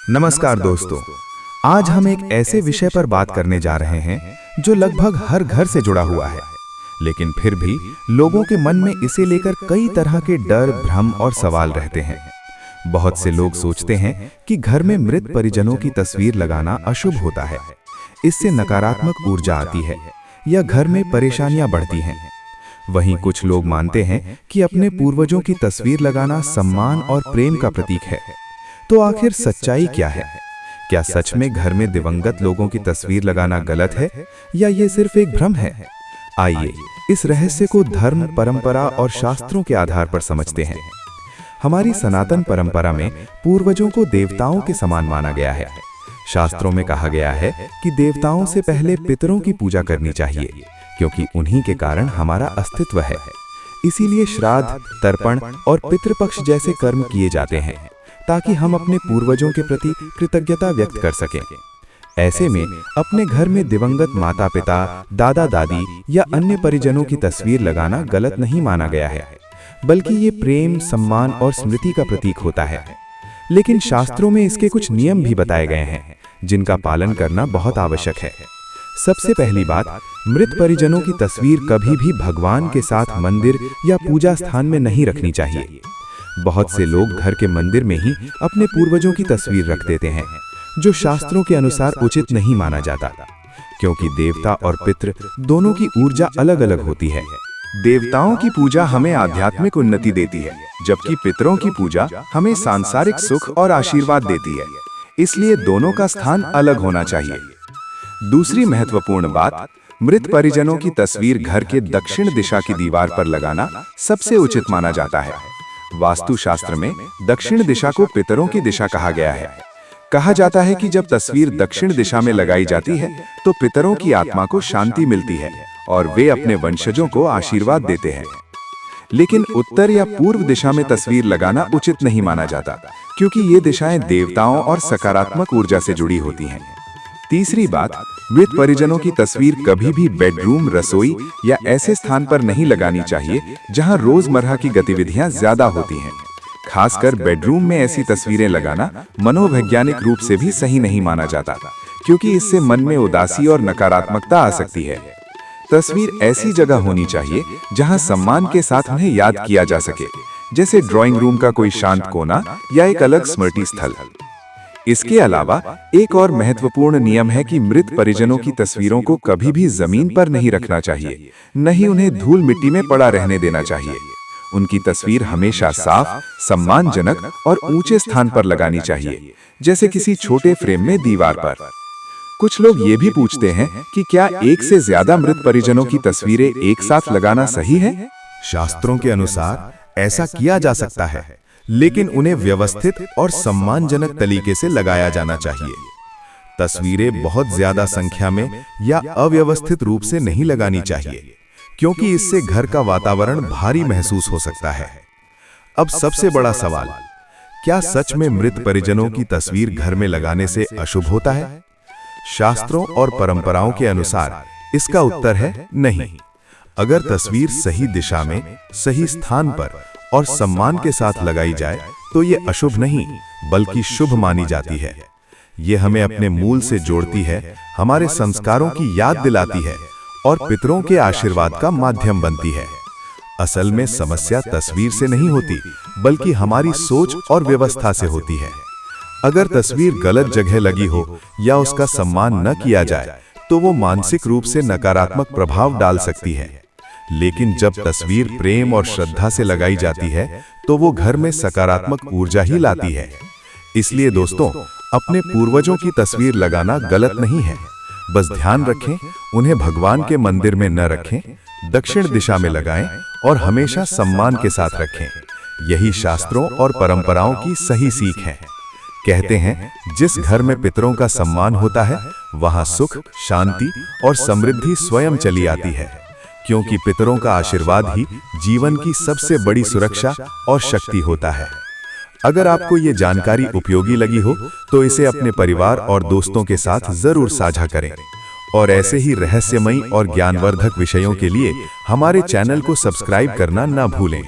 नमस्कार दोस्तों, आज हम एक ऐसे विषय पर बात करने जा रहे हैं जो लगभग हर घर से जुड़ा हुआ है, लेकिन फिर भी लोगों के मन में इसे लेकर कई तरह के डर, भ्रम और सवाल रहते हैं। बहुत से लोग सोचते हैं कि घर में मृत परिजनों की तस्वीर लगाना अशुभ होता है, इससे नकारात्मक ऊर्जा आती है या घर में परेशानियां बढ़ती हैं। वहीं कुछ लोग मानते हैं कि अपने पूर्वजों की तस्वीर लगाना सम्मान और प्रेम का प्रतीक है। तो आखिर सच्चाई क्या है? क्या सच में घर में दिवंगत लोगों की तस्वीर लगाना गलत है या ये सिर्फ एक भ्रम है? आइए इस रहस्य को धर्म, परंपरा और शास्त्रों के आधार पर समझते हैं। हमारी सनातन परंपरा में पूर्वजों को देवताओं के समान माना गया है। शास्त्रों में कहा गया है कि देवताओं से पहले पितरों की पूजा करनी चाहिए, क्योंकि उन्हीं के कारण हमारा अस्तित्व है। इसीलिए श्राद्ध, तर्पण और पितृपक्ष जैसे कर्म किए जाते हैं ताकि हम अपने पूर्वजों के प्रति कृतज्ञता व्यक्त कर सकें। ऐसे में अपने घर में दिवंगत माता पिता, दादा दादी या अन्य परिजनों की तस्वीर लगाना गलत नहीं माना गया है, बल्कि ये प्रेम, सम्मान और स्मृति का प्रतीक होता है। लेकिन शास्त्रों में इसके कुछ नियम भी बताए गए हैं जिनका पालन करना बहुत आवश्यक है। सबसे पहली बात, मृत परिजनों की तस्वीर कभी भी भगवान के साथ मंदिर या पूजा स्थान में नहीं रखनी चाहिए। बहुत से लोग घर के मंदिर में ही अपने पूर्वजों की तस्वीर रख देते हैं, जो शास्त्रों के अनुसार उचित नहीं माना जाता, क्योंकि देवता और पितृ दोनों की ऊर्जा अलग अलग होती है। देवताओं की पूजा हमें आध्यात्मिक उन्नति देती है, जबकि पितरों की पूजा हमें सांसारिक सुख और आशीर्वाद देती है। इसलिए दोनों का स्थान अलग होना चाहिए। दूसरी महत्वपूर्ण बात, मृत परिजनों की तस्वीर घर के दक्षिण दिशा की दीवार पर लगाना सबसे उचित माना जाता है। वास्तुशास्त्र में दक्षिण दिशा को पितरों की दिशा कहा गया है। कहा जाता है कि जब तस्वीर दक्षिण दिशा में लगाई जाती है तो पितरों की आत्मा को शांति मिलती है और वे अपने वंशजों को आशीर्वाद देते हैं। लेकिन उत्तर या पूर्व दिशा में तस्वीर लगाना उचित नहीं माना जाता, क्योंकि ये दिशाएं देवताओं और सकारात्मक ऊर्जा से जुड़ी होती हैं। तीसरी बात, मृत परिजनों की तस्वीर कभी भी बेडरूम, रसोई या ऐसे स्थान पर नहीं लगानी चाहिए जहां रोजमर्रा की गतिविधियां ज्यादा होती हैं। खासकर बेडरूम में ऐसी तस्वीरें लगाना मनोवैज्ञानिक रूप से भी सही नहीं माना जाता, क्योंकि इससे मन में उदासी और नकारात्मकता आ सकती है। तस्वीर ऐसी जगह होनी चाहिए जहां सम्मान के साथ उन्हें याद किया जा सके, जैसे ड्राइंग रूम का कोई शांत कोना या एक अलग स्मृति स्थल। इसके अलावा एक और महत्वपूर्ण नियम है कि मृत परिजनों की तस्वीरों को कभी भी जमीन पर नहीं रखना चाहिए, न ही उन्हें धूल मिट्टी में पड़ा रहने देना चाहिए। उनकी तस्वीर हमेशा साफ, सम्मानजनक और ऊंचे स्थान पर लगानी चाहिए, जैसे किसी छोटे फ्रेम में दीवार पर। कुछ लोग ये भी पूछते हैं कि क्या एक से ज्यादा मृत परिजनों की तस्वीरें एक साथ लगाना सही है? शास्त्रों के अनुसार ऐसा किया जा सकता है, लेकिन उन्हें व्यवस्थित और सम्मानजनक तरीके से लगाया जाना चाहिए। तस्वीरें बहुत ज्यादा संख्या में या अव्यवस्थित रूप से नहीं लगानी चाहिए, क्योंकि इससे घर का वातावरण भारी महसूस हो सकता है। अब सबसे बड़ा सवाल, क्या सच में मृत परिजनों की तस्वीर घर में लगाने से अशुभ होता है? शास्त्रों और परंपराओं के अनुसार इसका उत्तर है नहीं। अगर तस्वीर सही दिशा में, सही स्थान पर और सम्मान के साथ लगाई जाए तो ये अशुभ नहीं बल्कि शुभ मानी जाती है। ये हमें अपने मूल से जोड़ती है, हमारे संस्कारों की याद दिलाती है और पितरों के आशीर्वाद का माध्यम बनती है। असल में समस्या तस्वीर से नहीं होती, बल्कि हमारी सोच और व्यवस्था से होती है। अगर तस्वीर गलत जगह लगी हो या उसका सम्मान न किया जाए तो वो मानसिक रूप से नकारात्मक प्रभाव डाल सकती है। लेकिन जब तस्वीर प्रेम और श्रद्धा से लगाई जाती है तो वो घर में सकारात्मक ऊर्जा ही लाती है। इसलिए दोस्तों, अपने पूर्वजों की तस्वीर लगाना गलत नहीं है, बस ध्यान रखें उन्हें भगवान के मंदिर में न रखें, दक्षिण दिशा में लगाएं और हमेशा सम्मान के साथ रखें। यही शास्त्रों और परंपराओं की सही सीख है। कहते हैं, जिस घर में पितरों का सम्मान होता है वहां सुख, शांति और समृद्धि स्वयं चली आती है, क्योंकि पितरों का आशीर्वाद ही जीवन की सबसे बड़ी सुरक्षा और शक्ति होता है। अगर आपको ये जानकारी उपयोगी लगी हो तो इसे अपने परिवार और दोस्तों के साथ जरूर साझा करें। और ऐसे ही रहस्यमयी और ज्ञानवर्धक विषयों के लिए हमारे चैनल को सब्सक्राइब करना ना भूलें।